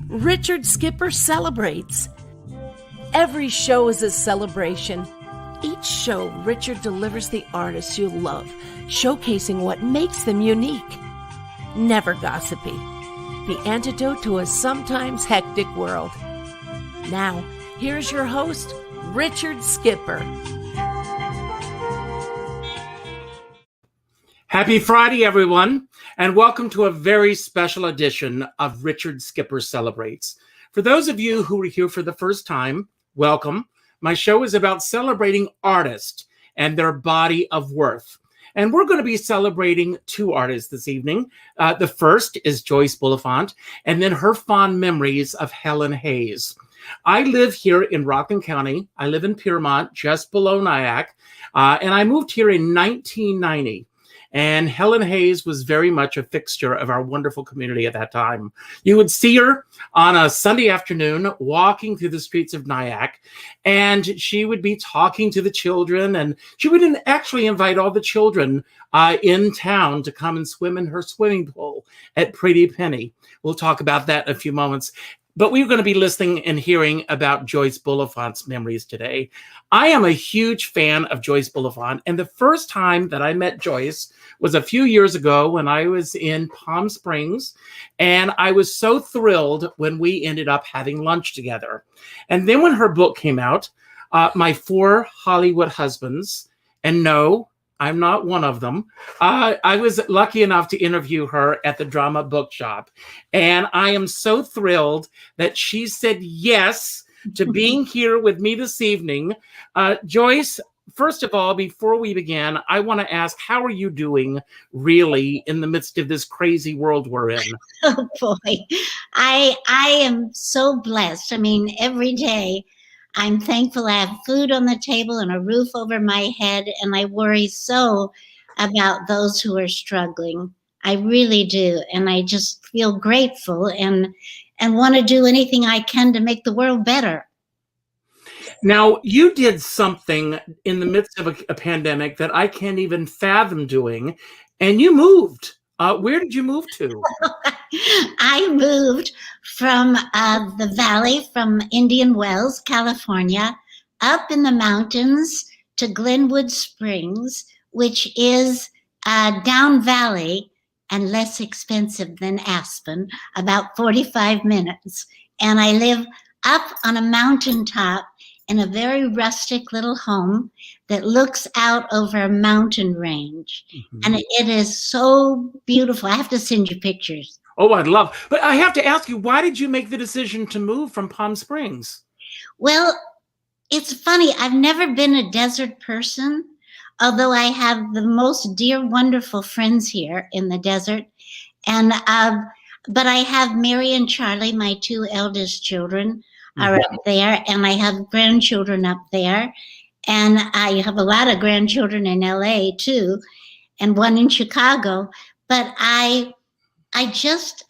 Richard Skipper celebrates. Every show is a celebration. Each show, Richard delivers the artists you love, showcasing what makes them unique. Never gossipy. The antidote to a sometimes hectic world. Now, here's your host, Richard Skipper. Happy Friday, everyone, and welcome to a very special edition of Richard Skipper Celebrates. For those of you who are here for the first time, welcome. My show is about celebrating artists and their body of worth. And we're going to be celebrating two artists this evening. The first is Joyce Bulifant, and then her fond memories of Helen Hayes. I live here in Rockland County. I live in Piermont, just below Nyack, and I moved here in 1990. And Helen Hayes was very much a fixture of our wonderful community at that time. You would see her on a Sunday afternoon walking through the streets of Nyack, and she would be talking to the children, and she would actually invite all the children in town to come and swim in her swimming pool at Pretty Penny. We'll talk about that in a few moments. But we're going to be listening and hearing about Joyce Bulifant's memories today. I am a huge fan of Joyce Bulifant, and the first time that I met Joyce was a few years ago when I was in Palm Springs, and I was so thrilled when we ended up having lunch together. And then when her book came out, My Four Hollywood Husbands, and no, I'm not one of them. I was lucky enough to interview her at the Drama Bookshop. And I am so thrilled that she said yes to being here with me this evening. Joyce, first of all, before we begin, I want to ask, how are you doing really in the midst of this crazy world we're in? Oh, boy. I am so blessed. I mean, every day, I'm thankful I have food on the table and a roof over my head, and I worry so about those who are struggling. I really do, and I just feel grateful and want to do anything I can to make the world better. Now, you did something in the midst of a pandemic that I can't even fathom doing, and you moved. Where did you move to? I moved from the valley, from Indian Wells, California, up in the mountains to Glenwood Springs, which is down valley and less expensive than Aspen, about 45 minutes. And I live up on a mountaintop in a very rustic little home that looks out over a mountain range. Mm-hmm. And it is so beautiful. I have to send you pictures. Oh, I'd love. But I have to ask you, why did you make the decision to move from Palm Springs? Well, it's funny. I've never been a desert person, although I have the most dear, wonderful friends here in the desert. And but I have Mary and Charlie, my two eldest children, are up there, and I have grandchildren up there, and I have a lot of grandchildren in LA too, and one in Chicago. But I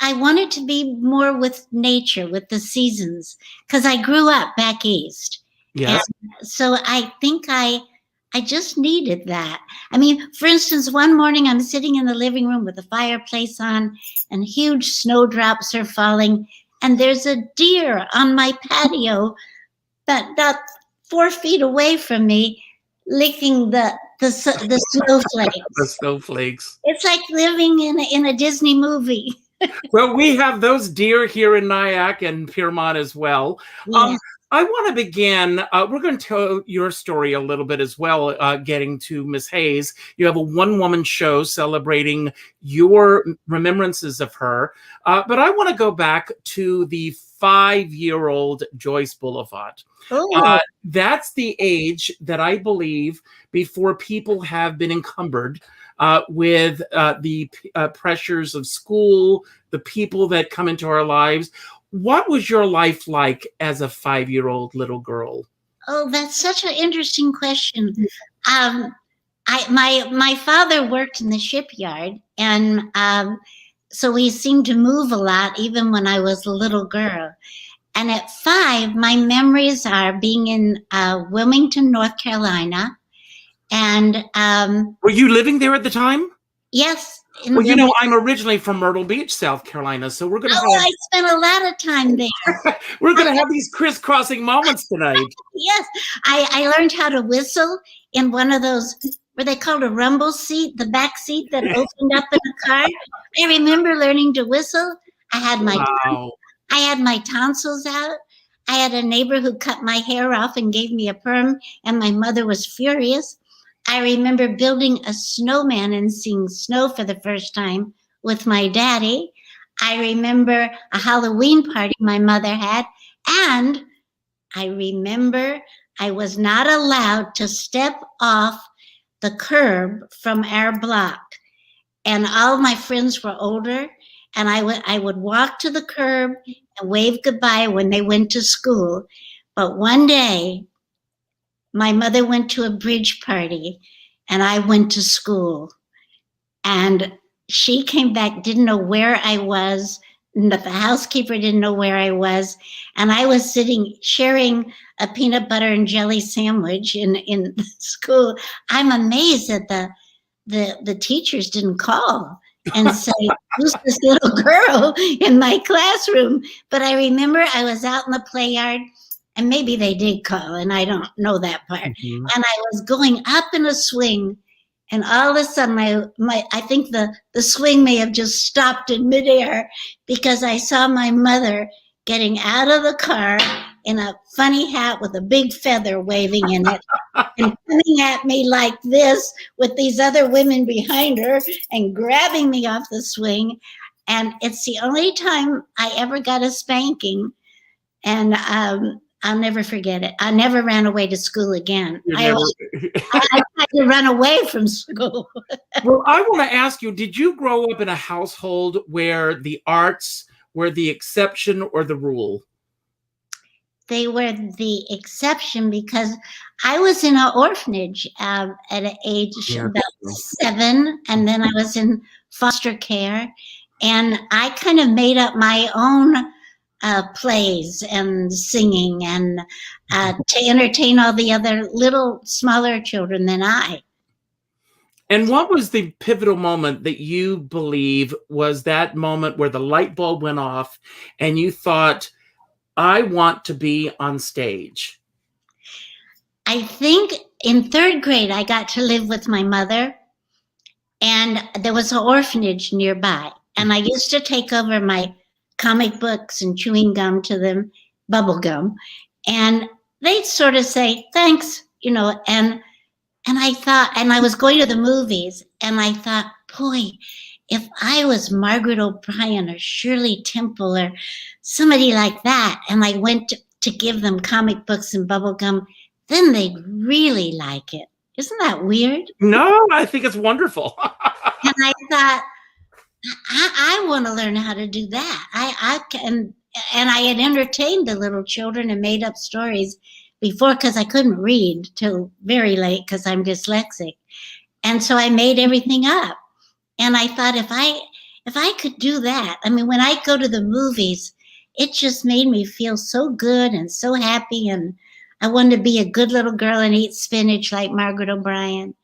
wanted to be more with nature, with the seasons, because I grew up back east. Yes. And so I think I just needed that. I mean, for instance, one morning I'm sitting in the living room with the fireplace on, and huge snowdrops are falling, and there's a deer on my patio, but not 4 feet away from me, licking the snowflakes. The snowflakes. It's like living in a Disney movie. Well, we have those deer here in Nyack and Piermont as well. Yeah. I want to begin, we're going to tell your story a little bit as well, getting to Miss Hayes. You have a one-woman show celebrating your remembrances of her. But I want to go back to the 5-year-old Joyce Bulifant. That's the age that I believe before people have been encumbered with the pressures of school, the people that come into our lives. What was your life like as a 5-year-old little girl? Oh, that's such an interesting question. My father worked in the shipyard, and so we seemed to move a lot, even when I was a little girl. And at 5, my memories are being in Wilmington, North Carolina. And were you living there at the time? Yes. Well, you know, I'm originally from Myrtle Beach, South Carolina, so we're going to I spent a lot of time there. we're going to have these crisscrossing moments tonight. Yes, I learned how to whistle in one of those, what they called a rumble seat, the back seat that opened up in a car. I remember learning to whistle. I had my tonsils out. I had a neighbor who cut my hair off and gave me a perm, and my mother was furious. I remember building a snowman and seeing snow for the first time with my daddy. I remember a Halloween party my mother had, and I remember I was not allowed to step off the curb from our block. And all my friends were older, and I would walk to the curb and wave goodbye when they went to school. But one day, my mother went to a bridge party, and I went to school. And she came back, didn't know where I was. The housekeeper didn't know where I was. And I was sharing a peanut butter and jelly sandwich in school. I'm amazed that the teachers didn't call and say, who's this little girl in my classroom? But I remember I was out in the play yard, and maybe they did call, and I don't know that part. Mm-hmm. And I was going up in a swing, and all of a sudden I think the swing may have just stopped in midair, because I saw my mother getting out of the car in a funny hat with a big feather waving in it and coming at me like this with these other women behind her and grabbing me off the swing. And it's the only time I ever got a spanking. And I'll never forget it. I never ran away to school again. I tried to run away from school. Well, I want to ask you, did you grow up in a household where the arts were the exception or the rule? They were the exception, because I was in an orphanage at an age about 7, and then I was in foster care, and I kind of made up my own plays and singing and to entertain all the other little smaller children than I. And what was the pivotal moment that you believe was that moment where the light bulb went off and you thought, I want to be on stage? I think in 3rd grade, I got to live with my mother, and there was an orphanage nearby. And I used to take over my comic books and chewing gum to them, bubble gum. And they'd sort of say, thanks, and I thought, and I was going to the movies, and I thought, boy, if I was Margaret O'Brien or Shirley Temple or somebody like that, and I went to give them comic books and bubble gum, then they'd really like it. Isn't that weird? No, I think it's wonderful. And I thought, I want to learn how to do that. I can, and I had entertained the little children and made up stories before, because I couldn't read till very late because I'm dyslexic. And so I made everything up. And I thought, if I could do that, I mean, when I go to the movies, it just made me feel so good and so happy. And I wanted to be a good little girl and eat spinach like Margaret O'Brien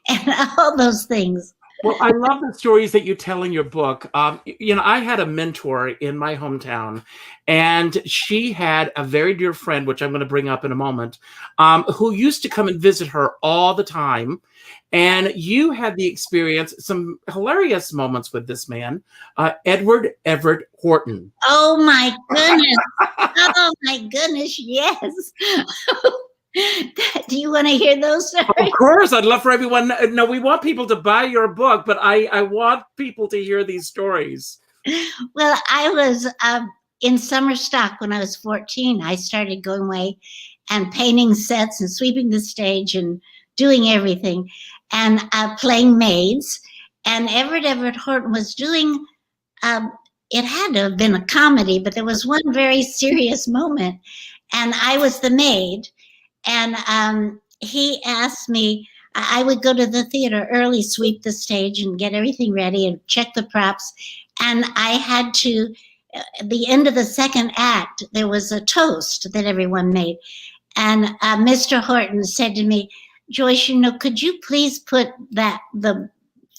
and all those things. Well, I love the stories that you tell in your book. I had a mentor in my hometown, and she had a very dear friend, which I'm going to bring up in a moment, who used to come and visit her all the time. And you had the experience, some hilarious moments with this man, Edward Everett Horton. Oh, my goodness. Oh, my goodness, yes. Do you want to hear those stories? Of course, I'd love for everyone. No, we want people to buy your book, but I want people to hear these stories. Well, I was in summer stock when I was 14. I started going away and painting sets and sweeping the stage and doing everything and playing maids. And Everett Horton was doing, it had to have been a comedy, but there was one very serious moment. And I was the maid. And he asked me, I would go to the theater early, sweep the stage and get everything ready and check the props. And I had to, at the end of the second act, there was a toast that everyone made. And Mr. Horton said to me, Joyce, could you please put the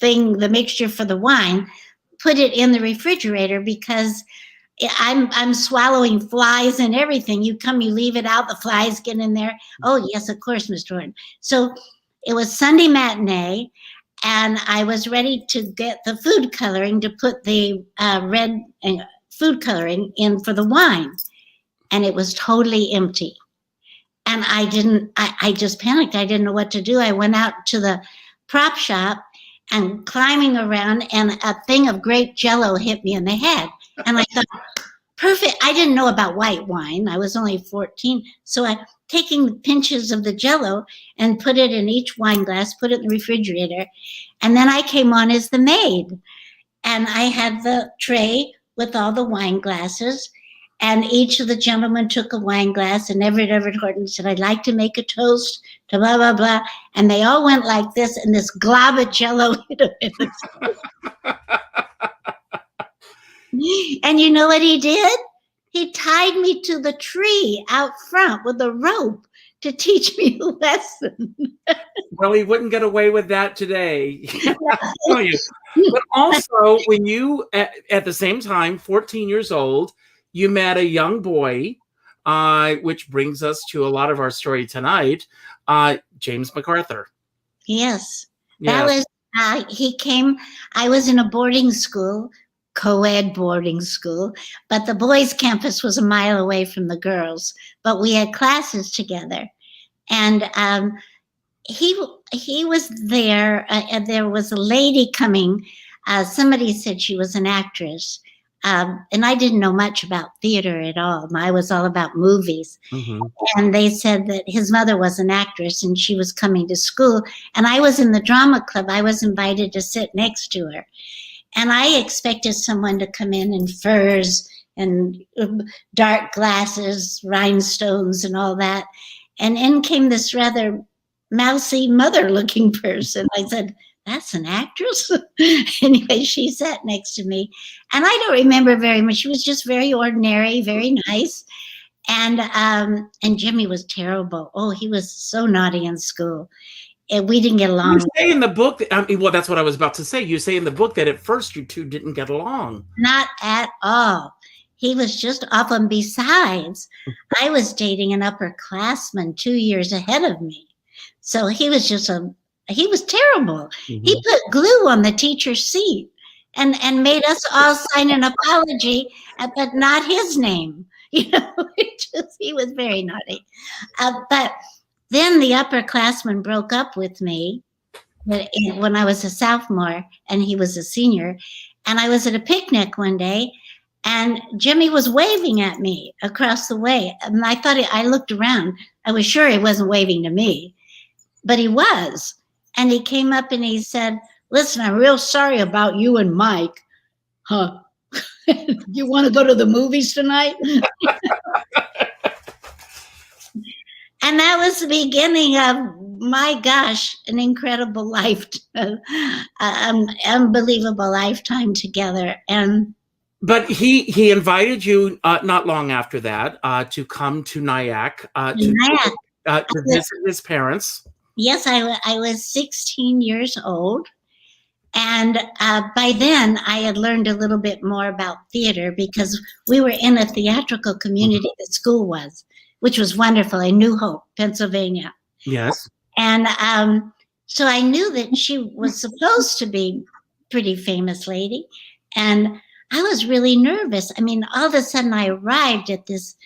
thing, the mixture for the wine, put it in the refrigerator because I'm swallowing flies and everything. You leave it out, the flies get in there. Oh, yes, of course, Mr. Horton. So it was Sunday matinee, and I was ready to get the food coloring to put the red food coloring in for the wine. And it was totally empty. And I just panicked. I didn't know what to do. I went out to the prop shop and climbing around, and a thing of grape jello hit me in the head. And I thought, perfect. I didn't know about white wine. I was only 14. So I taking pinches of the jello and put it in each wine glass, put it in the refrigerator. And then I came on as the maid. And I had the tray with all the wine glasses. And each of the gentlemen took a wine glass, and Everett Horton said, I'd like to make a toast to blah, blah, blah. And they all went like this, and this glob of jello hit him in the And you know what he did? He tied me to the tree out front with a rope to teach me a lesson. Well, he wouldn't get away with that today. I'll tell you. But also, when you, at the same time, 14 years old, you met a young boy, which brings us to a lot of our story tonight, James MacArthur. Yes. That was, he came, I was in a boarding school, co-ed boarding school, but the boys' campus was a mile away from the girls, but we had classes together. And he was there, and there was a lady coming. Somebody said she was an actress. And I didn't know much about theater at all. I was all about movies. Mm-hmm. And they said that his mother was an actress and she was coming to school. And I was in the drama club. I was invited to sit next to her. And I expected someone to come in furs and dark glasses, rhinestones and all that. And in came this rather mousy mother-looking person. I said, that's an actress? Anyway, she sat next to me. And I don't remember very much. She was just very ordinary, very nice. And Jimmy was terrible. Oh, he was so naughty in school. And we didn't get along. You say in the book, well, that's what I was about to say. You say in the book that at first you two didn't get along. Not at all. He was just off. And besides, I was dating an upperclassman 2 years ahead of me. So he was he was terrible. Mm-hmm. He put glue on the teacher's seat and made us all sign an apology, but not his name. You know, he was very naughty. But then the upperclassman broke up with me when I was a sophomore and he was a senior. And I was at a picnic one day and Jimmy was waving at me across the way. And I looked around. I was sure he wasn't waving to me, but he was. And he came up and he said, listen, I'm real sorry about you and Mike. Huh? You want to go to the movies tonight? And that was the beginning of, my gosh, an incredible unbelievable lifetime together. But he invited you not long after that to come to Nyack to visit his parents. Yes, I was 16 years old. And by then, I had learned a little bit more about theater because we were in a theatrical community that school was, which was wonderful, in New Hope, Pennsylvania. Yes. And so I knew that she was supposed to be a pretty famous lady. And I was really nervous. I mean, all of a sudden I arrived at this,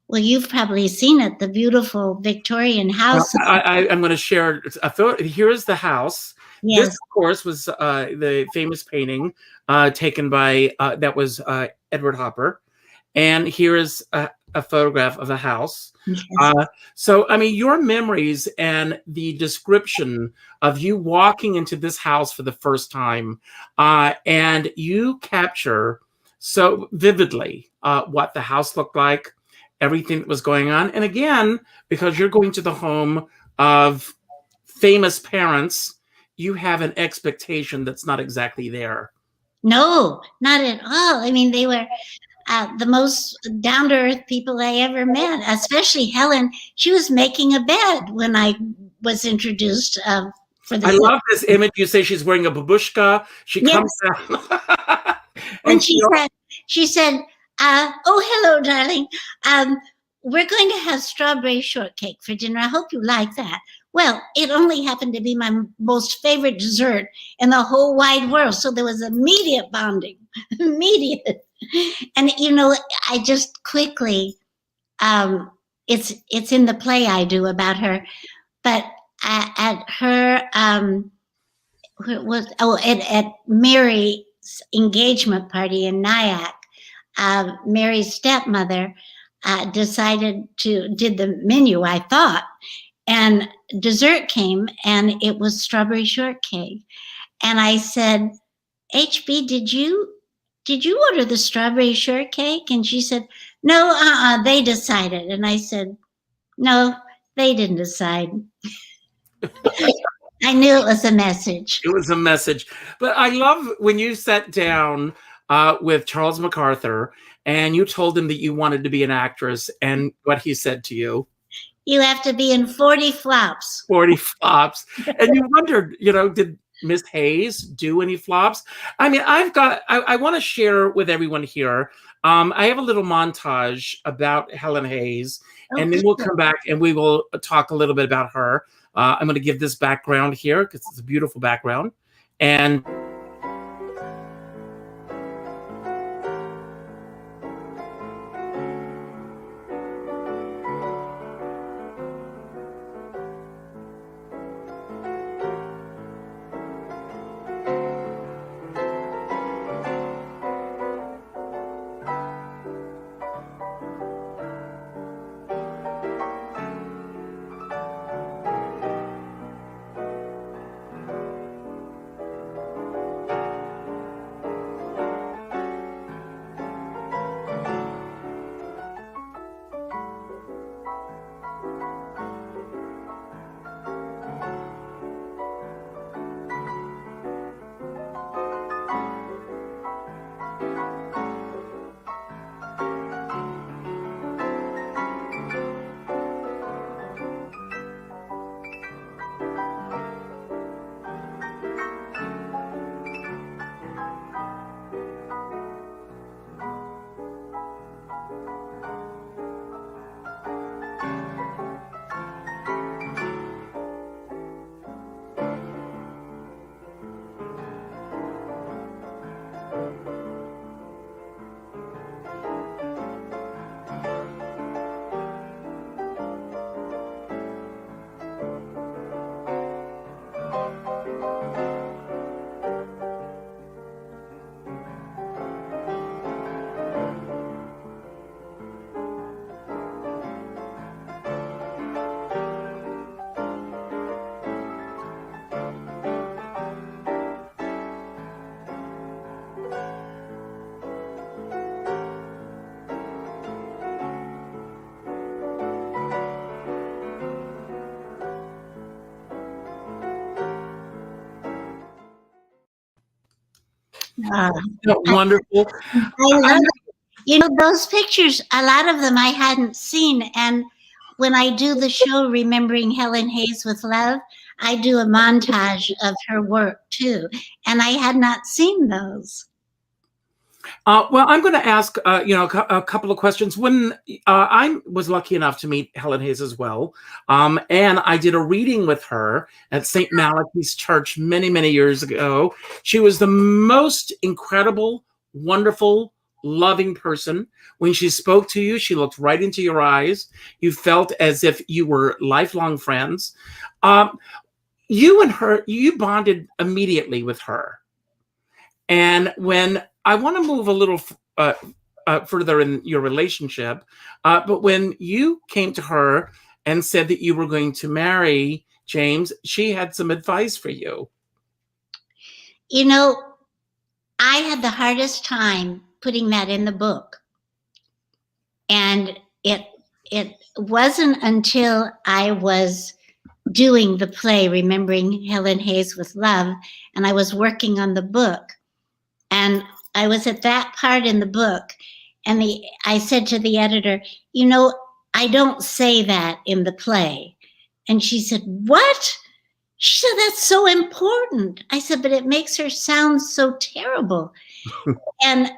well, you've probably seen it, the beautiful Victorian house. Well, I'm going to share a photo. Here's the house. Yes. This, of course, was the famous painting taken by, that was Edward Hopper. And here is a photograph of the house. Yes. So, I mean, your memories and the description of you walking into this house for the first time, and you capture so vividly what the house looked like, everything that was going on. And again, because you're going to the home of famous parents, you have an expectation that's not exactly there. No, not at all. I mean, they were the most down-to-earth people I ever met, especially Helen. She was making a bed when I was introduced for the I set. love this image. You say she's wearing a babushka. She comes down. And she said, oh, hello, darling. We're going to have strawberry shortcake for dinner. I hope you like that. Well, it only happened to be my most favorite dessert in the whole wide world. So there was immediate bonding, immediate. And, you know, I just quickly, it's in the play I do about her, but at her, at Mary's engagement party in Nyack, Mary's stepmother did the menu, I thought, and dessert came, and it was strawberry shortcake. And I said, HB, did you order the strawberry shortcake? And she said, no, they decided. And I said, no, they didn't decide. I knew it was a message. It was a message. But I love when you sat down with Charles MacArthur and you told him that you wanted to be an actress, and what he said to you. You have to be in 40 flops. 40 flops. And you wondered, you know, did Miss Hayes do any flops? I mean, I want to share with everyone here. I have a little montage about Helen Hayes, and then we'll come back and we will talk a little bit about her. I'm going to give this background here because it's a beautiful background. And wonderful. I love it. You know, those pictures, a lot of them I hadn't seen. And when I do the show, Remembering Helen Hayes with Love, I do a montage of her work too. And I had not seen those. Well, I'm going to ask, a couple of questions. When I was lucky enough to meet Helen Hayes as well, and I did a reading with her at St. Malachy's Church many, many years ago. She was the most incredible, wonderful, loving person. When she spoke to you, she looked right into your eyes. You felt as if you were lifelong friends. You and her, you bonded immediately with her. And when I want to move a little further in your relationship, but when you came to her and said that you were going to marry James, she had some advice for you. You know, I had the hardest time putting that in the book. And it wasn't until I was doing the play, Remembering Helen Hayes with Love, and I was working on the book. And I was at that part in the book, and I said to the editor, you know, I don't say that in the play. And she said, what? She said, that's so important. I said, but it makes her sound so terrible. and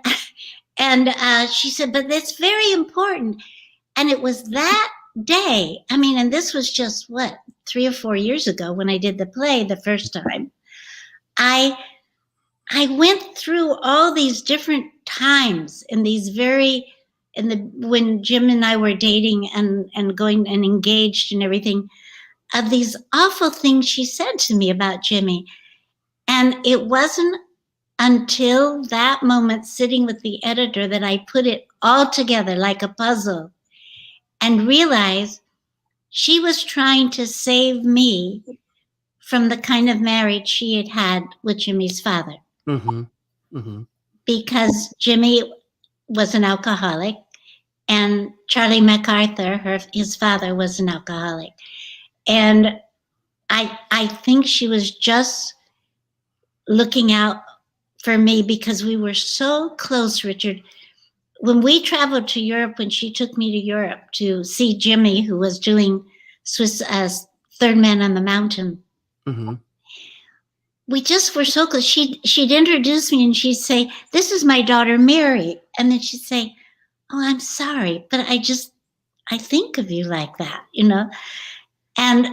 she said, but that's very important. And it was that day. I mean, and this was just 3 or 4 years ago when I did the play the first time. I went through all these different times in these when Jim and I were dating and going and engaged and everything, of these awful things she said to me about Jimmy. And it wasn't until that moment sitting with the editor that I put it all together like a puzzle and realized she was trying to save me from the kind of marriage she had had with Jimmy's father. Mm-hmm. Mm-hmm. Because Jimmy was an alcoholic and Charlie MacArthur, his father, was an alcoholic. And I think she was just looking out for me because we were so close, Richard. When we traveled to Europe, when she took me to Europe to see Jimmy, who was doing Swiss Third Man on the Mountain, Mm-hmm. we just were so close. She'd introduce me and she'd say, "This is my daughter, Mary." And then she'd say, "Oh, I'm sorry, but I think of you like that, you know?" And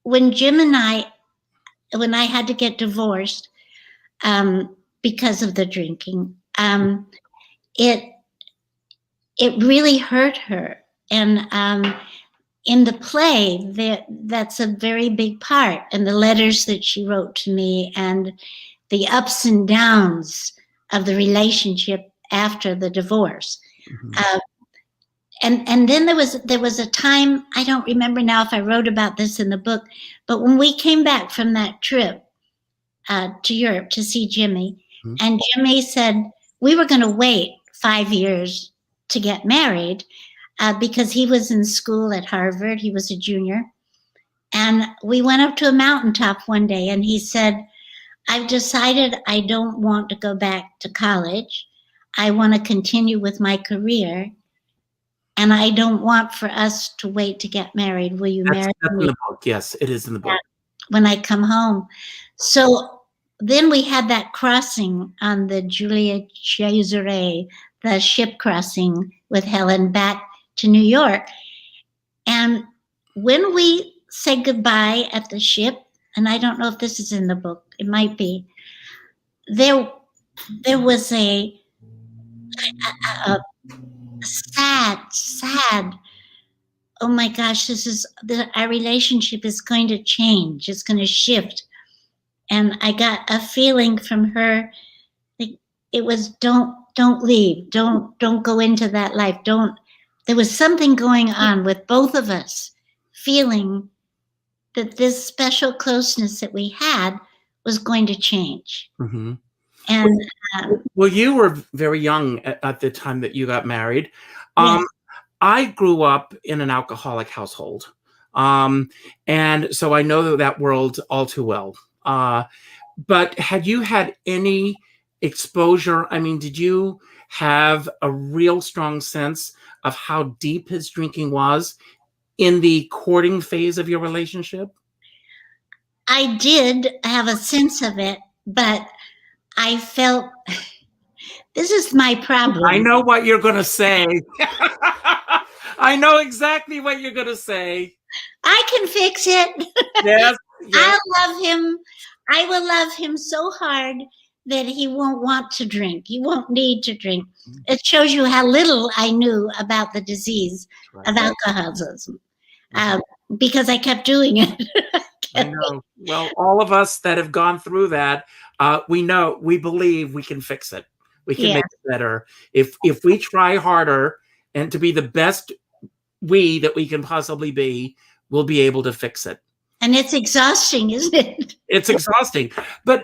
when when I had to get divorced because of the drinking, it really hurt her. And in the play, that's a very big part. And the letters that she wrote to me and the ups and downs of the relationship after the divorce. Mm-hmm. And then there was a time, I don't remember now if I wrote about this in the book, but when we came back from that trip to Europe to see Jimmy, Mm-hmm. and Jimmy said we were going to wait 5 years to get married because he was in school at Harvard. He was a junior. And we went up to a mountaintop one day and he said, "I've decided I don't want to go back to college. I want to continue with my career. And I don't want for us to wait to get married. Will you marry That's me in the book. Yes, it is in the book. when I come home?" So then we had that crossing on the Julia Cesare, the ship crossing with Helen back to New York. And when we said goodbye at the ship, and I don't know if this is in the book, it might be, there was a sad, oh my gosh, our relationship is going to change. It's going to shift. And I got a feeling from her, like it was, don't leave. Don't go into that life. There was something going on with both of us feeling that this special closeness that we had was going to change. Mm-hmm. And well, you were very young at the time that you got married. yes. I grew up in an alcoholic household. And so I know that world all too well. But had you had any exposure? I mean, did you have a real strong sense of how deep his drinking was in the courting phase of your relationship? I did have a sense of it, but I felt this is my problem. I know what you're going to say. I know exactly what you're going to say. I can fix it. Yes. I'll love him. I will love him so hard that he won't want to drink. He won't need to drink. It shows you how little I knew about the disease of alcoholism because I kept doing it. I know. Well, all of us that have gone through that, we believe we can fix it. We can make it better. If we try harder and to be the best that we can possibly be, we'll be able to fix it. And it's exhausting, isn't it? It's exhausting. But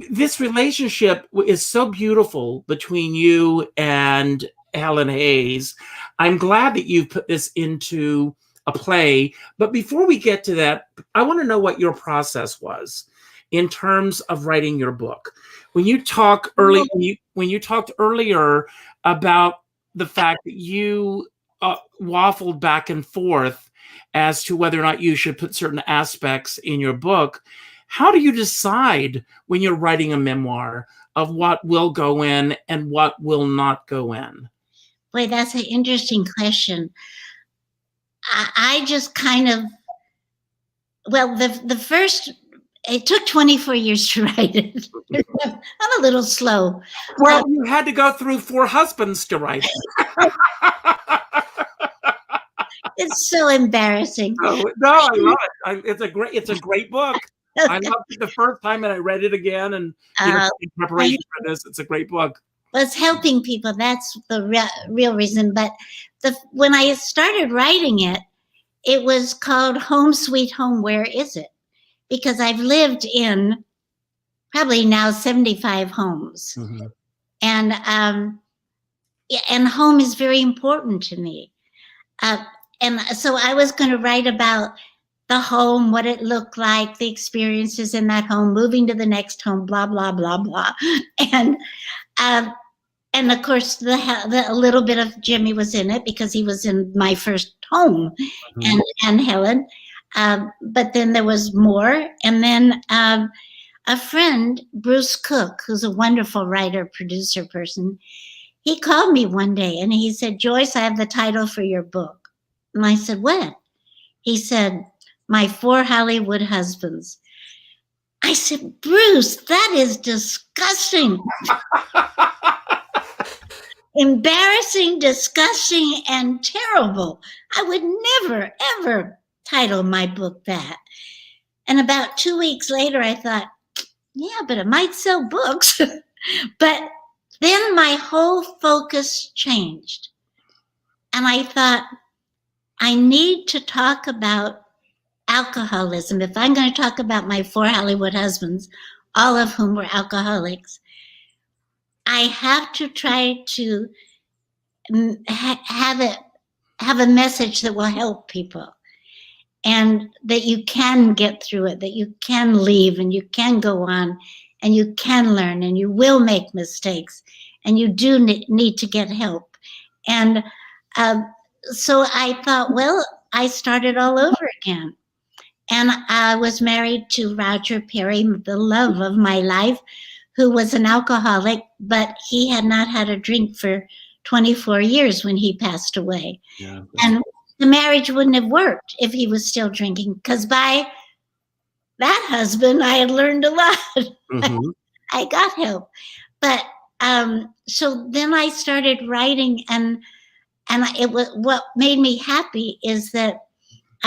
this relationship is so beautiful between you and Helen Hayes. I'm glad that you've put this into a play. But before we get to that, I want to know what your process was in terms of writing your book. When you talked earlier about the fact that you waffled back and forth as to whether or not you should put certain aspects in your book, How do you decide when you're writing a memoir of what will go in and what will not go in? Boy, that's an interesting question. I just kind of, well, the first, it took 24 years to write it. I'm a little slow. Well, you had to go through 4 husbands to write it. It's so embarrassing. No, I love it. It's a great book. I loved it the first time, and I read it again, and in preparation for this, it's a great book. Well, it's helping people. That's the real reason. But when I started writing it, it was called Home Sweet Home, Where Is It? Because I've lived in probably now 75 homes. Mm-hmm. And home is very important to me. And so I was going to write about the home, what it looked like, the experiences in that home, moving to the next home, blah, blah, blah, blah. And of course, a little bit of Jimmy was in it because he was in my first home, mm-hmm. and Helen. But then there was more. And then a friend, Bruce Cook, who's a wonderful writer, producer person, he called me one day and he said, Joyce, I have the title for your book. And I said, what? He said, My 4 Hollywood Husbands. I said, Bruce, that is disgusting. Embarrassing, disgusting, and terrible. I would never, ever title my book that. And about 2 weeks later, I thought, yeah, but it might sell books. But then my whole focus changed. And I thought, I need to talk about alcoholism. If I'm going to talk about my 4 Hollywood husbands, all of whom were alcoholics, I have to try to have a message that will help people, and that you can get through it, that you can leave and you can go on and you can learn and you will make mistakes and you do need to get help. And so I thought, well, I started all over again. And I was married to Roger Perry, the love of my life, who was an alcoholic, but he had not had a drink for 24 years when he passed away. Yeah, and the marriage wouldn't have worked if he was still drinking, because by that husband, I had learned a lot. Mm-hmm. I got help. But so then I started writing, and it was, what made me happy is that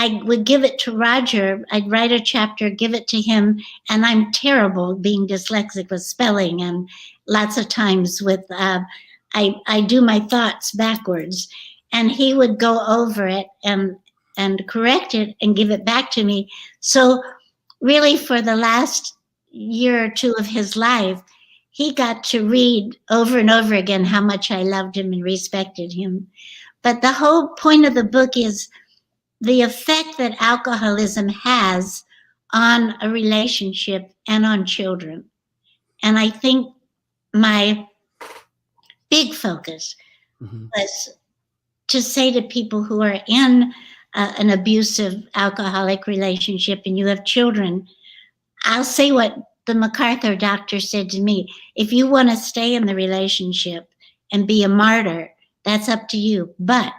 I would give it to Roger. I'd write a chapter, give it to him, and I'm terrible being dyslexic with spelling, and lots of times with I do my thoughts backwards, and he would go over it and correct it and give it back to me. So really, for the last year or two of his life, he got to read over and over again how much I loved him and respected him. But the whole point of the book is the effect that alcoholism has on a relationship and on children. And I think my big focus was to say to people who are in an abusive alcoholic relationship and you have children, I'll say what the MacArthur doctor said to me: if you want to stay in the relationship and be a martyr, that's up to you. But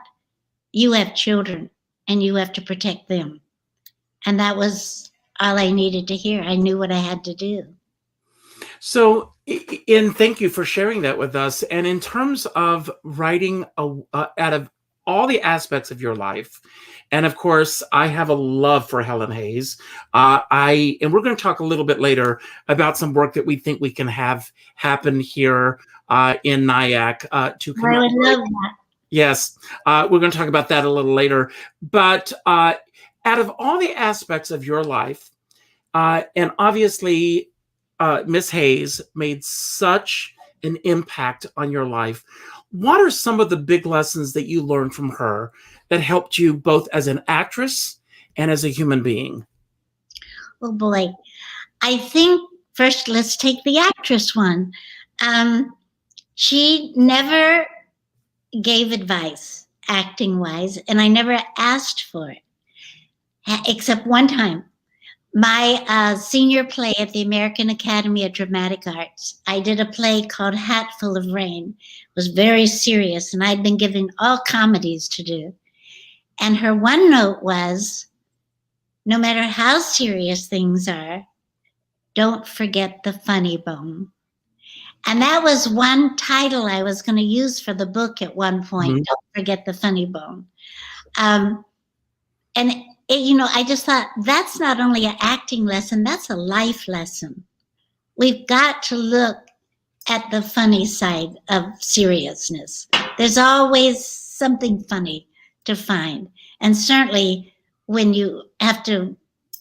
you have children and you have to protect them. And that was all I needed to hear. I knew what I had to do. So, and thank you for sharing that with us. And in terms of writing out of all the aspects of your life, and of course, I have a love for Helen Hayes. And we're going to talk a little bit later about some work that we think we can have happen here in Nyack to come. I would love that. Yes, we're going to talk about that a little later. But out of all the aspects of your life, and obviously Miss Hayes made such an impact on your life, what are some of the big lessons that you learned from her that helped you both as an actress and as a human being? Oh boy, I think first let's take the actress one. She never gave advice acting wise, and I never asked for it, except one time my senior play at the American Academy of Dramatic Arts, I did a play called Hatful of Rain. It was very serious, and I'd been given all comedies to do. And her one note was, no matter how serious things are, don't forget the funny bone. And that was one title I was going to use for the book at one point, mm-hmm. Don't forget the funny bone. I just thought, that's not only an acting lesson, that's a life lesson. We've got to look at the funny side of seriousness. There's always something funny to find. And certainly when you have to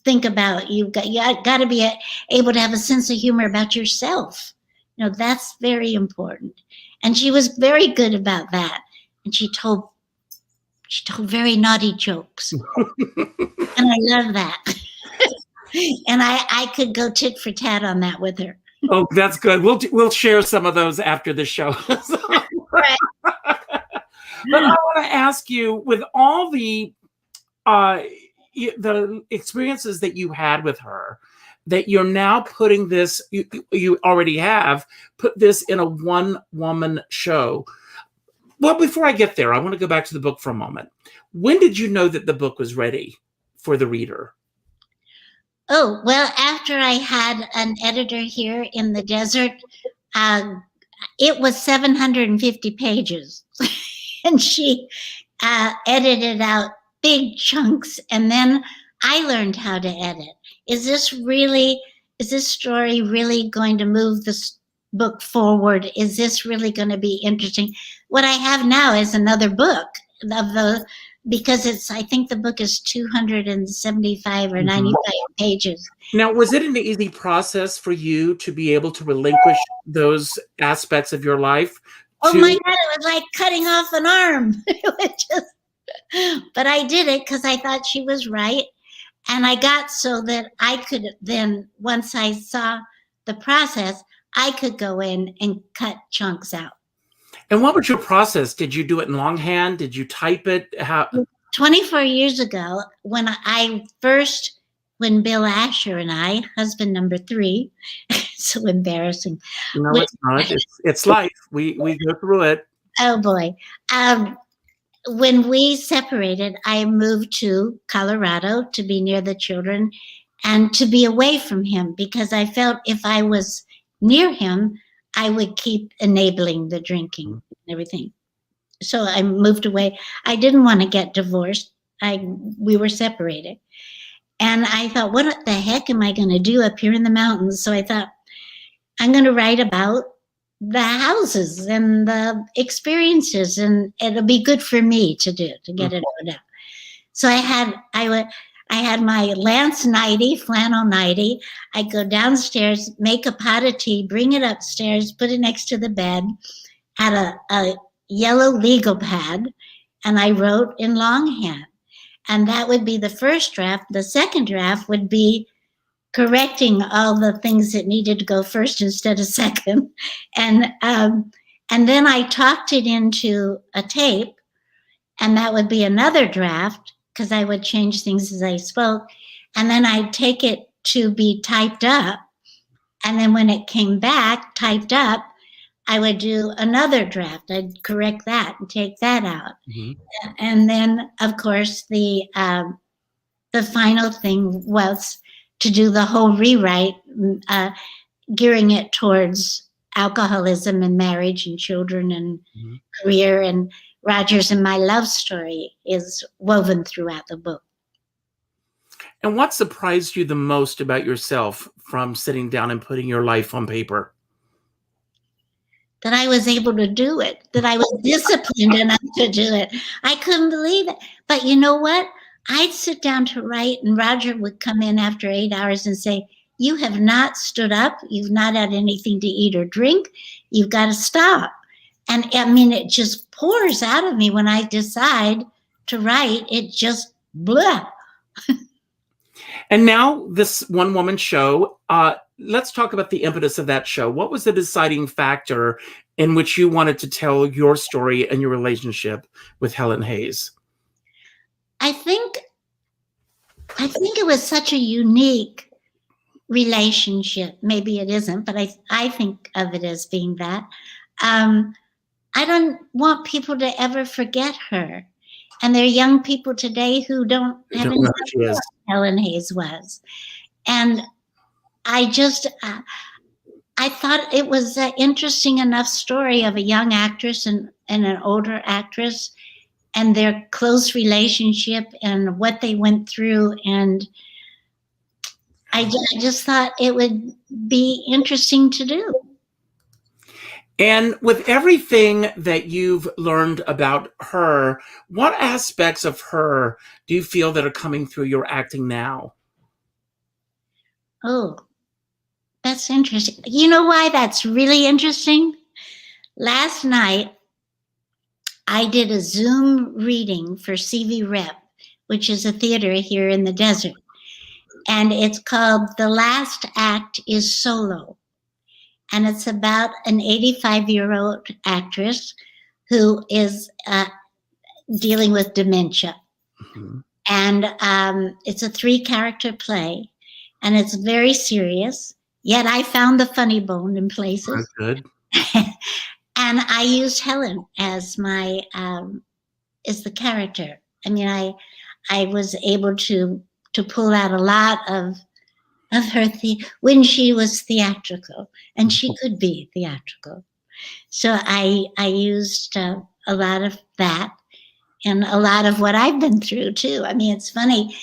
think about, you got to be able to have a sense of humor about yourself. That's very important. And she was very good about that. And she told very naughty jokes. And I love that. And I could go tit for tat on that with her. Oh, that's good. We'll share some of those after the show. Right. But I want to ask you, with all the experiences that you had with her, that you're now putting this, you already have put this in a one-woman show. Well, before I get there, I want to go back to the book for a moment. When did you know that the book was ready for the reader? Oh, well, after I had an editor here in the desert, it was 750 pages. And she edited out big chunks. And then I learned how to edit. Is this story really going to move this book forward? Is this really going to be interesting? What I have now is another book because I think the book is 275 or 95 pages. Now, was it an easy process for you to be able to relinquish those aspects of your life? Oh my God, it was like cutting off an arm. But I did it because I thought she was right. And I got so that I could then, once I saw the process, I could go in and cut chunks out. And what was your process? Did you do it in longhand? Did you type it? 24 years ago, when Bill Asher and I, husband number 3, so embarrassing. No, it's not. It's life. We go through it. Oh boy. When we separated, I moved to Colorado to be near the children and to be away from him, because I felt if I was near him, I would keep enabling the drinking and everything. So I moved away. I didn't want to get divorced. We were separated. And I thought, what the heck am I going to do up here in the mountains? So I thought, I'm going to write about the houses and the experiences, and it'll be good for me to get it out. So I had my Lance nightie, flannel nightie. I'd go downstairs, make a pot of tea, bring it upstairs, put it next to the bed, had a yellow legal pad, and I wrote in longhand. And that would be the first draft. The second draft would be correcting all the things that needed to go first instead of second. And then I talked it into a tape, and that would be another draft, because I would change things as I spoke. And then I'd take it to be typed up. And then when it came back, typed up, I would do another draft. I'd correct that and take that out. Mm-hmm. And then, of course, the final thing was to do the whole rewrite, gearing it towards alcoholism and marriage and children and career. And Rogers and my love story is woven throughout the book. And what surprised you the most about yourself from sitting down and putting your life on paper? That I was able to do it, that I was disciplined enough to do it. I couldn't believe it. But you know what? I'd sit down to write, and Roger would come in after 8 hours and say, you have not stood up. You've not had anything to eat or drink. You've got to stop. And I mean, it just pours out of me when I decide to write. It just blah. And now this one-woman show, let's talk about the impetus of that show. What was the deciding factor in which you wanted to tell your story and your relationship with Helen Hayes? I think I think it was such a unique relationship. Maybe it isn't, but I think of it as being that. I don't want people to ever forget her. And there are young people today who don't have any idea what Helen Hayes was. And I just, I thought it was an interesting enough story of a young actress and an older actress and their close relationship and what they went through. And I just thought it would be interesting to do. And with everything that you've learned about her, what aspects of her do you feel that are coming through your acting now? Oh, that's interesting. You know why that's really interesting? Last night, I did a Zoom reading for CV Rep, which is a theater here in the desert. And it's called The Last Act is Solo. And it's about an 85-year-old actress who is dealing with dementia. Mm-hmm. And it's a 3-character play, and it's very serious. Yet I found the funny bone in places. That's good. And I used Helen as my as the character. I mean, I was able to pull out a lot of her when she was theatrical, and she could be theatrical. So I used a lot of that and a lot of what I've been through too. I mean, it's funny.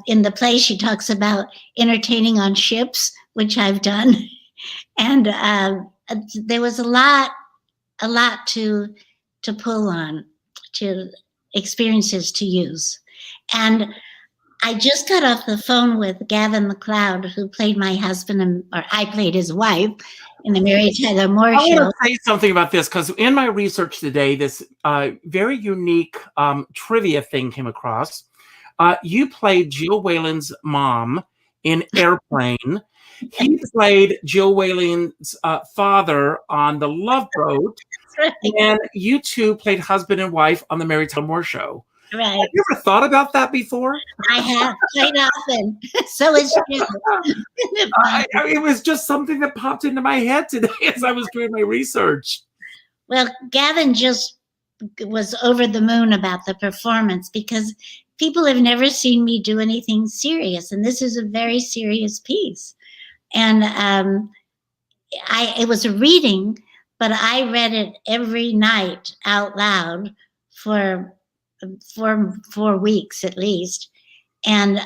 In the play, she talks about entertaining on ships, which I've done, and there was a lot to pull on, to experiences to use, and I just got off the phone with Gavin MacLeod, who played my husband, or I played his wife in the Mary Tyler Moore Show. I want to say something about this, because in my research today, this very unique trivia thing came across. You played Jill Whelan's mom in Airplane. He played Jill Whelan's father on The Love Boat. Right. And you two played husband and wife on the Mary Tyler Moore Show. Right. Have you ever thought about that before? I have, quite often. So is you. It was just something that popped into my head today as I was doing my research. Well, Gavin just was over the moon about the performance, because people have never seen me do anything serious, and this is a very serious piece. And it was a reading, but I read it every night out loud for 4 weeks at least. And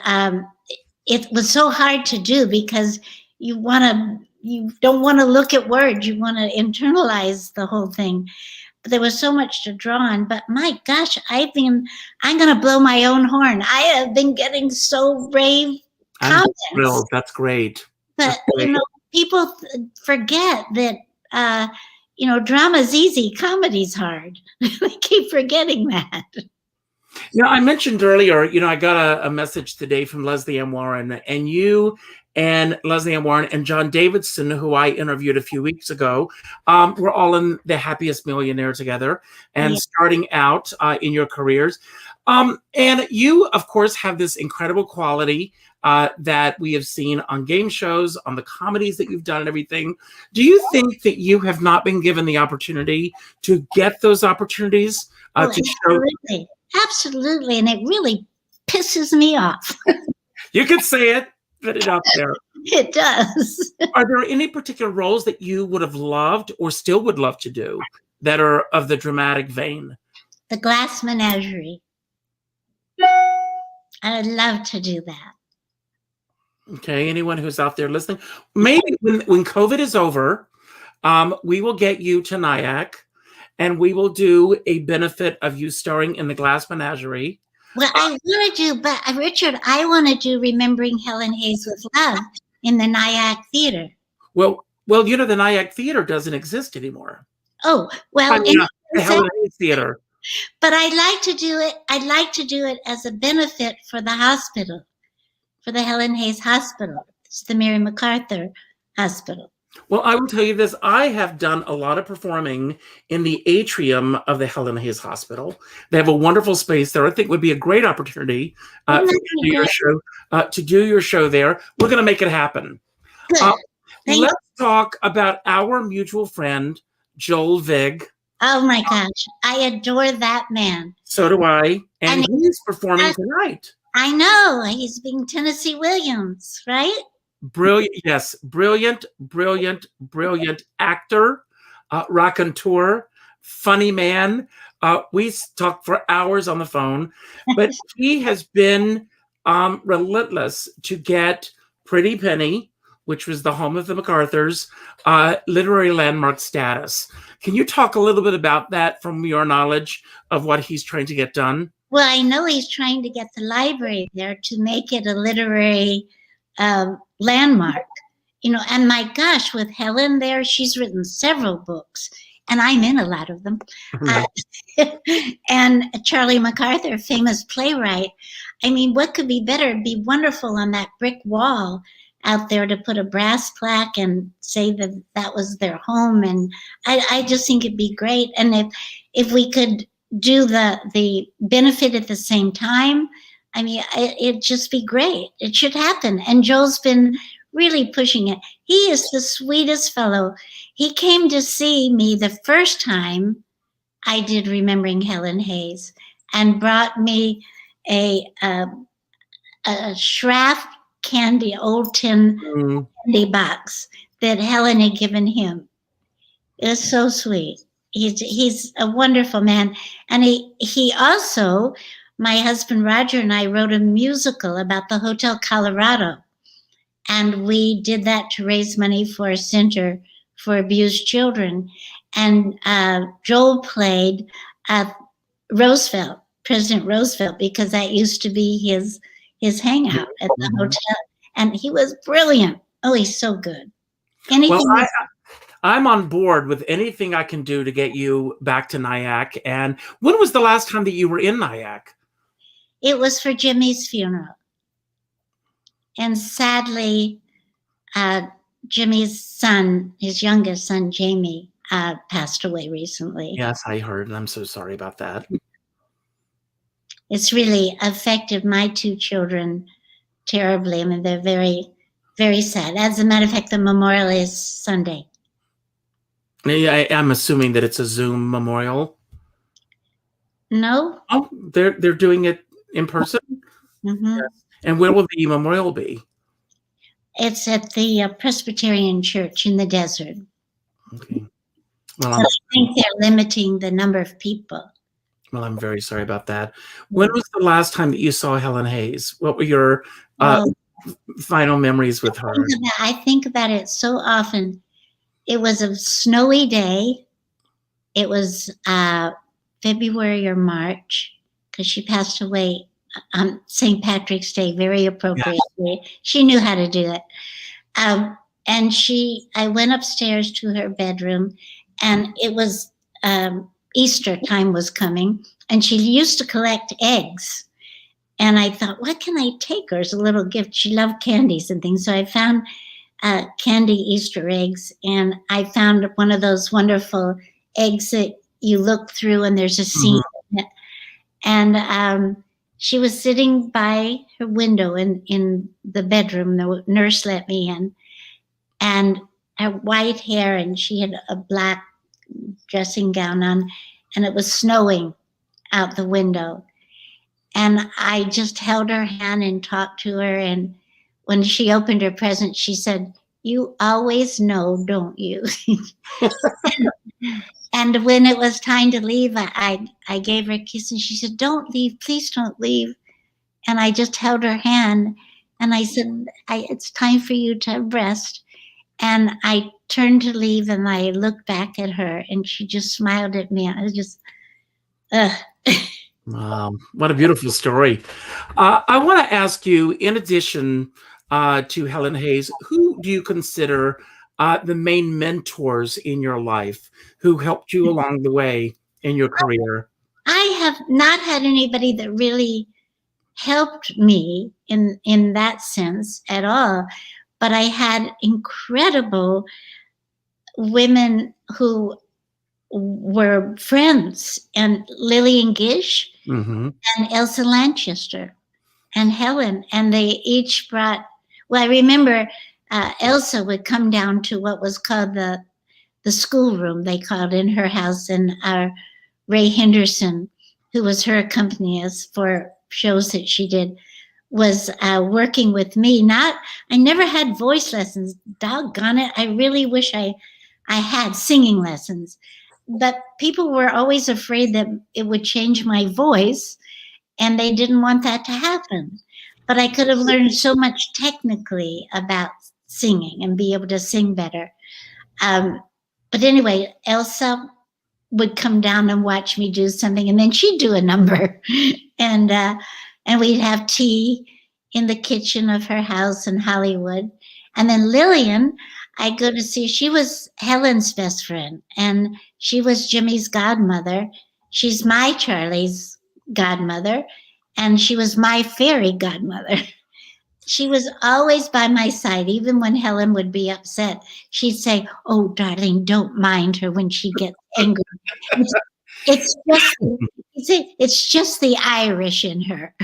it was so hard to do, because you don't want to look at words, you want to internalize the whole thing. But there was so much to draw on. But my gosh, I'm going to blow my own horn. I have been getting so rave comments. I'm thrilled. That's great. But, people forget that, drama's easy, comedy's hard. They keep forgetting that. I mentioned earlier, I got a message today from Leslie Ann Warren, and you and Leslie Ann Warren and John Davidson, who I interviewed a few weeks ago, were all in the Happiest Millionaire together and starting out in your careers. And you, of course, have this incredible quality that we have seen on game shows, on the comedies that you've done and everything. Do you think that you have not been given the opportunity to get those opportunities to show? Absolutely. And it really pisses me off. You could say it, put it out there. It does. Are there any particular roles that you would have loved or still would love to do that are of the dramatic vein? The Glass Menagerie. I would love to do that. Okay, anyone who's out there listening, maybe when COVID is over, we will get you to Nyack, and we will do a benefit of you starring in the Glass Menagerie. Well, I want to do, but Richard, I want to do Remembering Helen Hayes with Love in the Nyack Theater. Well, the Nyack Theater doesn't exist anymore. Oh, well, the Helen Hayes Theater. But I'd like to do it. I'd like to do it as a benefit for the hospital, for the Helen Hayes Hospital. It's the Mary MacArthur Hospital. Well, I will tell you this. I have done a lot of performing in the atrium of the Helen Hayes Hospital. They have a wonderful space there. I think would be a great opportunity for Wouldn't you that to be do your great? show, there. We're going to make it happen. Good. Uh, Thank let's talk about our mutual friend, Joel Vig. Oh my gosh, I adore that man. So do I. And And he's performing tonight. I know he's being Tennessee Williams, right? Brilliant. Yes. Brilliant, brilliant, brilliant actor, raconteur, funny man. We talked for hours on the phone, but he has been relentless to get Pretty Penny, which was the home of the MacArthurs, literary landmark status. Can you talk a little bit about that from your knowledge of what he's trying to get done? Well, I know he's trying to get the library there to make it a literary landmark, and my gosh, with Helen there, she's written several books, and I'm in a lot of them. And Charlie MacArthur, famous playwright. I mean, what could be better? It'd be wonderful on that brick wall out there to put a brass plaque and say that that was their home. And I just think it'd be great. And if we could do the benefit at the same time, I mean, it'd just be great. It should happen. And Joel's been really pushing it. He is the sweetest fellow. He came to see me the first time I did Remembering Helen Hayes and brought me a Schraff candy, old tin candy box that Helen had given him. It was so sweet. He's a wonderful man. And he also, my husband Roger and I wrote a musical about the Hotel Colorado. And we did that to raise money for a center for abused children. And Joel played Roosevelt, President Roosevelt, because that used to be his hangout at the hotel. And he was brilliant. Oh, he's so good. Anything. Well, I'm on board with anything I can do to get you back to Nyack. And when was the last time that you were in Nyack? It was for Jimmy's funeral. And sadly, Jimmy's son, his youngest son, Jamie, passed away recently. Yes, I heard, and I'm so sorry about that. It's really affected my two children terribly. I mean, they're very, very sad. As a matter of fact, the memorial is Sunday. I'm assuming that it's a Zoom memorial. No. Oh, they're doing it in person? Mm-hmm. Yes. And where will the memorial be? It's at the Presbyterian Church in the desert. Okay. Well, So I think they're limiting the number of people. Well, I'm very sorry about that. When was the last time that you saw Helen Hayes? What were your final memories with her? I think about it so often. It was a snowy day. It was February or March, because she passed away on St. Patrick's Day, very appropriately. Yeah. She knew how to do it. And I went upstairs to her bedroom, and it was Easter time was coming, and she used to collect eggs. And I thought, what can I take her as a little gift? She loved candies and things. So I found candy Easter eggs, and I found one of those wonderful eggs that you look through and there's a seed in it. And she was sitting by her window in the bedroom. The nurse let me in, and her white hair, and she had a black dressing gown on, and it was snowing out the window. And I just held her hand and talked to her. And when she opened her present, she said, "You always know, don't you?" And when it was time to leave, I gave her a kiss, and she said, "Don't leave, please don't leave." And I just held her hand, and I said, "It's time for you to rest." And I turned to leave, and I looked back at her, and she just smiled at me. I was just, Wow, what a beautiful story. I want to ask you, in addition to Helen Hayes, who do you consider the main mentors in your life who helped you along the way in your career? I have not had anybody that really helped me in that sense at all, but I had incredible women who were friends, and Lillian Gish Mm-hmm. and Elsa Lanchester and Helen, and they each brought. Well, I remember Elsa would come down to what was called the schoolroom, they called in her house, and Ray Henderson, who was her accompanist for shows that she did, was working with me. I never had voice lessons. Doggone it! I really wish I had singing lessons, but people were always afraid that it would change my voice, and they didn't want that to happen. But I could have learned so much technically about singing and be able to sing better. But anyway, Elsa would come down and watch me do something, and then she'd do a number, and we'd have tea in the kitchen of her house in Hollywood. And then Lillian, I go to see. She was Helen's best friend, and she was Jimmy's godmother. She's my Charlie's godmother, and she was my fairy godmother. She was always by my side, even when Helen would be upset. She'd say, "Oh, darling, don't mind her when she gets angry. It's just the Irish in her."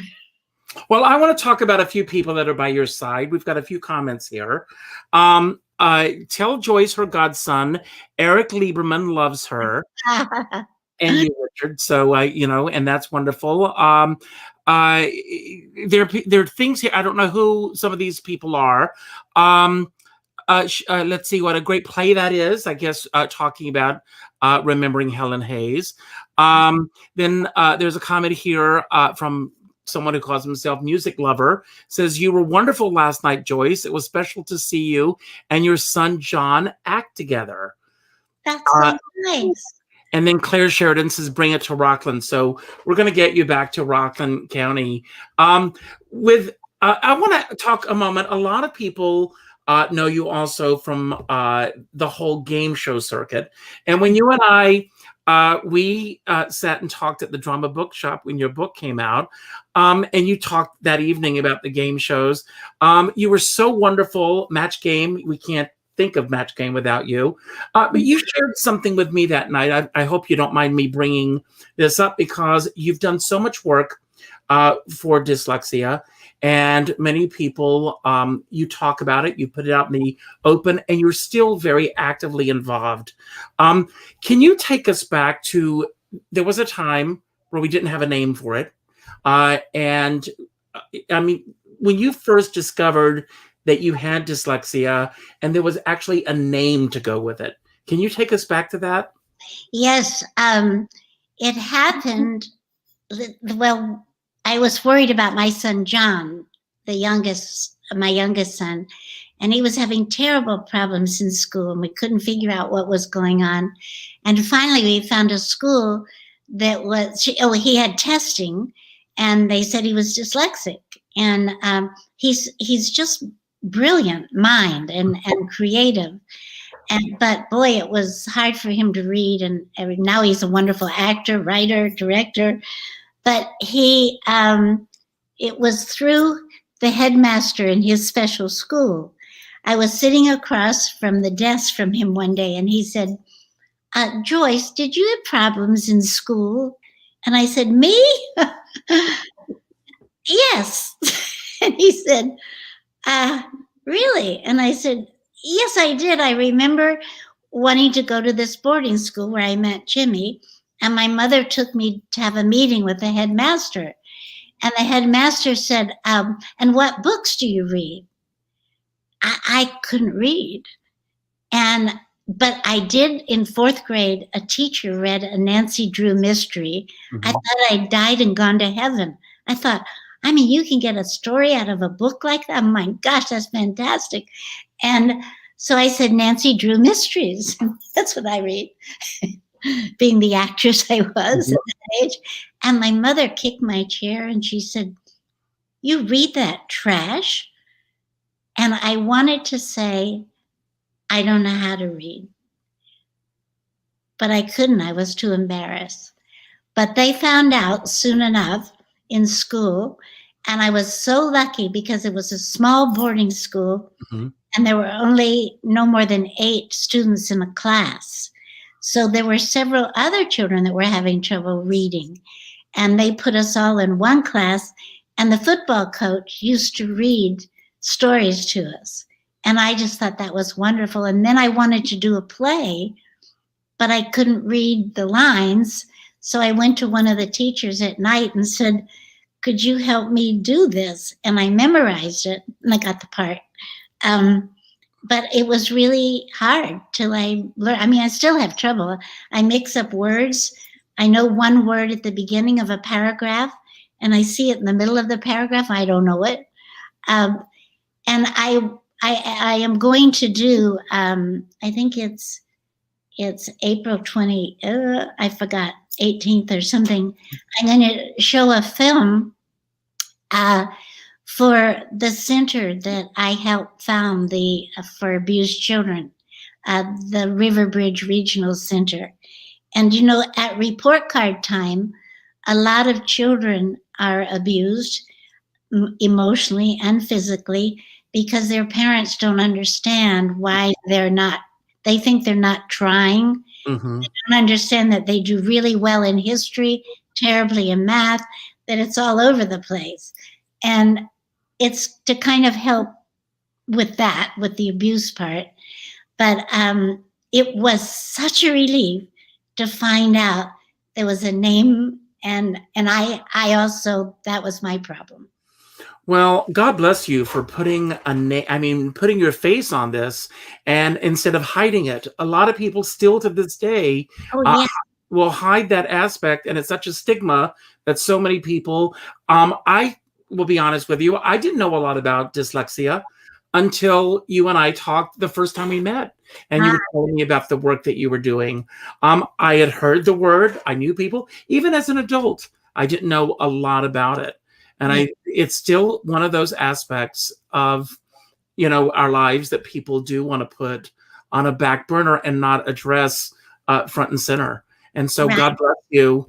Well, I want to talk about a few people that are by your side. We've got a few comments here. Tell Joyce her godson, Eric Lieberman, loves her. And you, Richard. So, and that's wonderful. There are things here. I don't know who some of these people are. Let's see what a great play that is. I guess talking about remembering Helen Hayes. Then there's a comment here from someone who calls himself Music Lover. Says, "You were wonderful last night, Joyce. It was special to see you and your son John act together." That's so nice. And then Claire Sheridan says, "Bring it to Rockland." So we're going to get you back to Rockland County. I want to talk a moment. A lot of people know you also from the whole game show circuit. And when you and I, we sat and talked at the Drama Bookshop when your book came out, and you talked that evening about the game shows. You were so wonderful. Matchgame, we can't think of Matchgame without you. But you shared something with me that night. I hope you don't mind me bringing this up, because you've done so much work for dyslexia, and many people, you talk about it, you put it out in the open, and you're still very actively involved. Can you take us back to, there was a time where we didn't have a name for it. And I mean, when you first discovered that you had dyslexia and there was actually a name to go with it. Can you take us back to that? Yes. It happened. Well, I was worried about my son, John, my youngest son, and he was having terrible problems in school, and we couldn't figure out what was going on. And finally we found a school that was, he had testing, and they said he was dyslexic. And he's just brilliant mind and creative, but boy, it was hard for him to read, and now he's a wonderful actor, writer, director. But it was through the headmaster in his special school. I was sitting across from the desk from him one day, and he said, "Joyce, did you have problems in school?" And I said, "Me?" "Yes." And he said, "Really?" And I said, "Yes, I did. I remember wanting to go to this boarding school where I met Jimmy, and my mother took me to have a meeting with the headmaster. And the headmaster said, and what books do you read?" I couldn't read. But I did in 4th grade, a teacher read a Nancy Drew mystery. Mm-hmm. I thought I'd died and gone to heaven. I thought, I mean, you can get a story out of a book like that? My gosh, that's fantastic. And so I said, Nancy Drew mysteries. That's what I read, being the actress I was at that age. And my mother kicked my chair and she said, "You read that trash?" And I wanted to say, I don't know how to read. But I couldn't. I was too embarrassed. But they found out soon enough in school. And I was so lucky because it was a small boarding school. Mm-hmm. and there were only no more than 8 students in a class. So there were several other children that were having trouble reading, and they put us all in one class, and the football coach used to read stories to us. And I just thought that was wonderful. And then I wanted to do a play, but I couldn't read the lines. So I went to one of the teachers at night and said, could you help me do this? And I memorized it, and I got the part. But it was really hard till I learned. I mean, I still have trouble. I mix up words. I know one word at the beginning of a paragraph, and I see it in the middle of the paragraph. I don't know it. And I am going to do, I think it's April 20, I forgot, 18th or something. I'm going to show a film for the center that I helped found for abused children, the Riverbridge Regional Center. And, you know, at report card time, a lot of children are abused emotionally and physically because their parents don't understand why they think they're not trying. Mm-hmm. They don't understand that they do really well in history, terribly in math, that it's all over the place. And it's to kind of help with that, with the abuse part. But it was such a relief to find out there was a name, and I also, that was my problem. Well, God bless you for putting putting your face on this, and instead of hiding it. A lot of people still to this day will hide that aspect, and it's such a stigma that so many people, I will be honest with you, I didn't know a lot about dyslexia until you and I talked the first time we met, and you were telling me about the work that you were doing. I had heard the word, I knew people, even as an adult, I didn't know a lot about it. And it's still one of those aspects of, you know, our lives that people do want to put on a back burner and not address front and center. And so God bless you.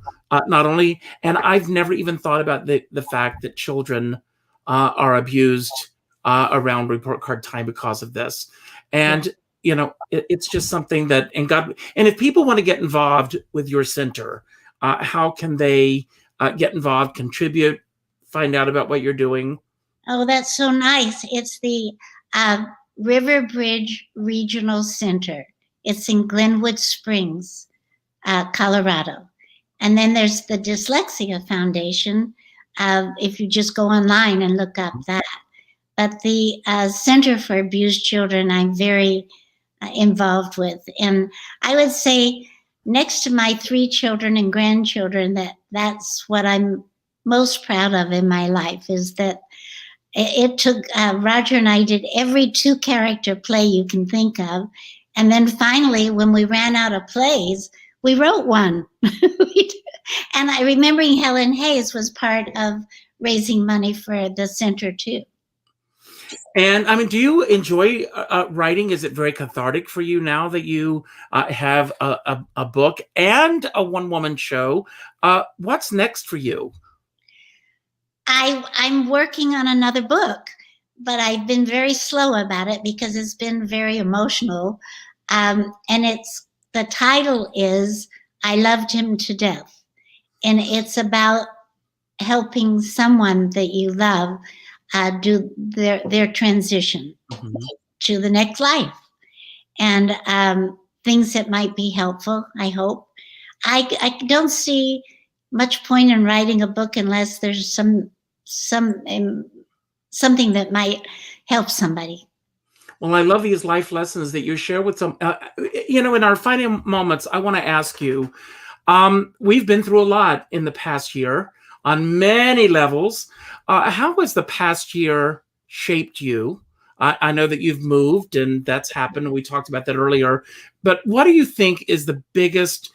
Not only, and I've never even thought about the fact that children are abused around report card time because of this. And, you know, it's just something that, and if people want to get involved with your center, how can they get involved, contribute, find out about what you're doing? Oh, that's so nice. It's the Riverbridge Regional Center. It's in Glenwood Springs, Colorado. And then there's the Dyslexia Foundation, if you just go online and look up that. But the Center for Abused Children, I'm very involved with. And I would say next to my 3 children and grandchildren, that's what I'm most proud of in my life, is that it took, Roger and I did every 2-character play you can think of. And then finally, when we ran out of plays, we wrote one. And I remembering Helen Hayes was part of raising money for the center too. And I mean, do you enjoy writing? Is it very cathartic for you now that you have a book and a one-woman show? What's next for you? I'm working on another book, but I've been very slow about it because it's been very emotional. And the title is I Loved Him to Death. And it's about helping someone that you love do their transition to the next life. And things that might be helpful, I hope. I don't see much point in writing a book unless there's something that might help somebody. Well, I love these life lessons that you share with some, in our final moments, I want to ask you, we've been through a lot in the past year on many levels. How has the past year shaped you? I know that you've moved and that's happened. We talked about that earlier, but what do you think is the biggest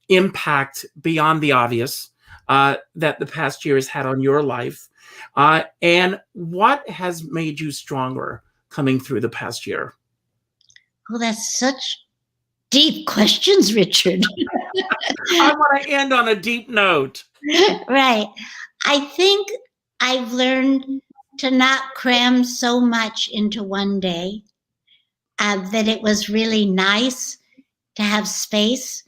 impact beyond the obvious that the past year has had on your life? And what has made you stronger coming through the past year? Oh, that's such deep questions, Richard. I want to end on a deep note. Right. I think I've learned to not cram so much into one day. that it was really nice to have space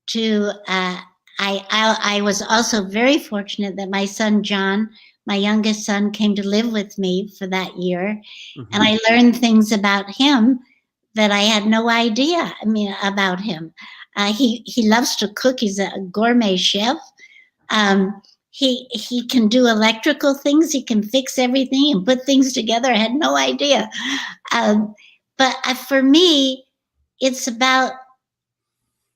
to. I was also very fortunate that my son John, my youngest son, came to live with me for that year, Mm-hmm. and I learned things about him that I had no idea. About him. He loves to cook. He's a gourmet chef. He can do electrical things. He can fix everything and put things together. I had no idea. But for me, it's about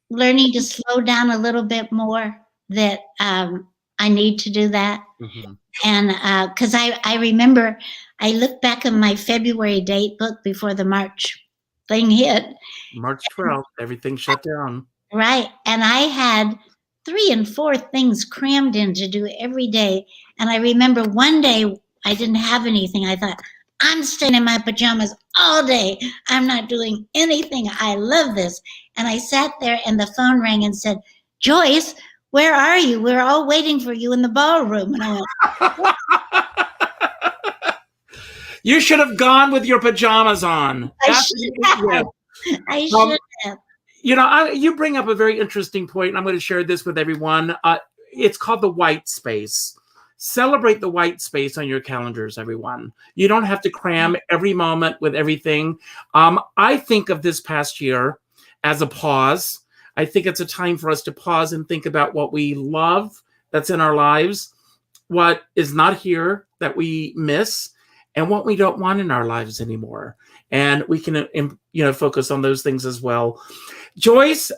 learning to slow down a little bit more. That I need to do that. Mm-hmm. And because I remember, I looked back on my February date book before the March thing hit. March 12th, everything shut down. Right. And I had 3 and 4 things crammed in to do every day. And I remember one day I didn't have anything. I thought, I'm staying in my pajamas all day. I'm not doing anything. I love this. And I sat there and the phone rang and said, Joyce, where are you? We're all waiting for you in the ballroom. And I went, You should have gone with your pajamas on. I should have. I should have. You know, you bring up a very interesting point, and I'm going to share this with everyone. It's called the white space. Celebrate the white space on your calendars, everyone. You don't have to cram every moment with everything. I think of this past year as a pause. I think it's a time for us to pause and think about what we love that's in our lives, what is not here that we miss, and what we don't want in our lives anymore. And we can, focus on those things as well. Joyce,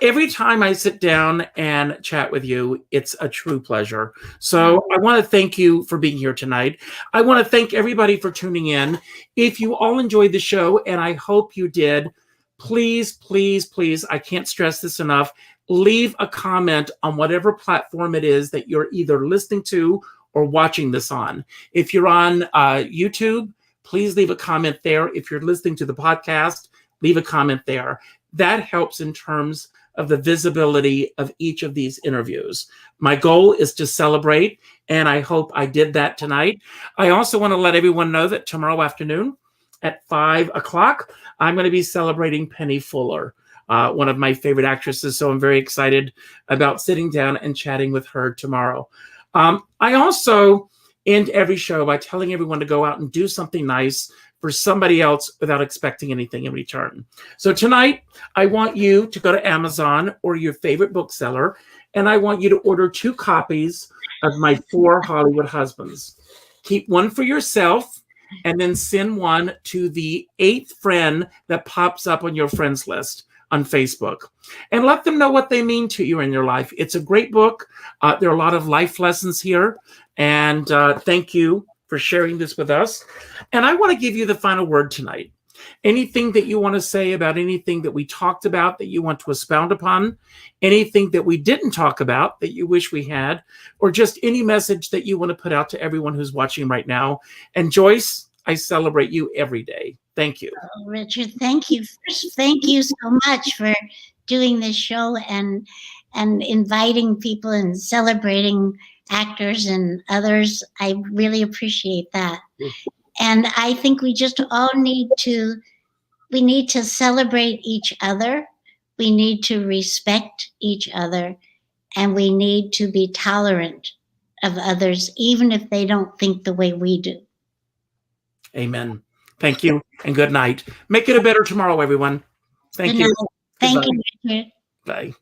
every time I sit down and chat with you, it's a true pleasure. So I want to thank you for being here tonight. I want to thank everybody for tuning in. If you all enjoyed the show, and I hope you did, please, please, please, I can't stress this enough, leave a comment on whatever platform it is that you're either listening to or watching this on. If you're on YouTube, please leave a comment there. If you're listening to the podcast, leave a comment there. That helps in terms of the visibility of each of these interviews. My goal is to celebrate, and I hope I did that tonight. I also want to let everyone know that tomorrow afternoon at 5 o'clock, I'm going to be celebrating Penny Fuller, one of my favorite actresses. So I'm very excited about sitting down and chatting with her tomorrow. I also end every show by telling everyone to go out and do something nice for somebody else without expecting anything in return. So tonight, I want you to go to Amazon or your favorite bookseller, and I want you to order 2 copies of my 4 Hollywood Husbands. Keep one for yourself, and then send one to the 8th friend that pops up on your friends list on Facebook. And let them know what they mean to you in your life. It's a great book. There are a lot of life lessons here. And thank you for sharing this with us. And I want to give you the final word tonight. Anything that you want to say about anything that we talked about that you want to expound upon, anything that we didn't talk about that you wish we had, or just any message that you want to put out to everyone who's watching right now. And Joyce, I celebrate you every day. Thank you. Oh, Richard, thank you. First, thank you so much for doing this show and inviting people and celebrating actors and others. I really appreciate that. And I think we just all need to celebrate each other. We need to respect each other, and we need to be tolerant of others, even if they don't think the way we do. Amen. Thank you, and good night. Make it a better tomorrow, everyone. Thank you. Thank you, Richard. Bye.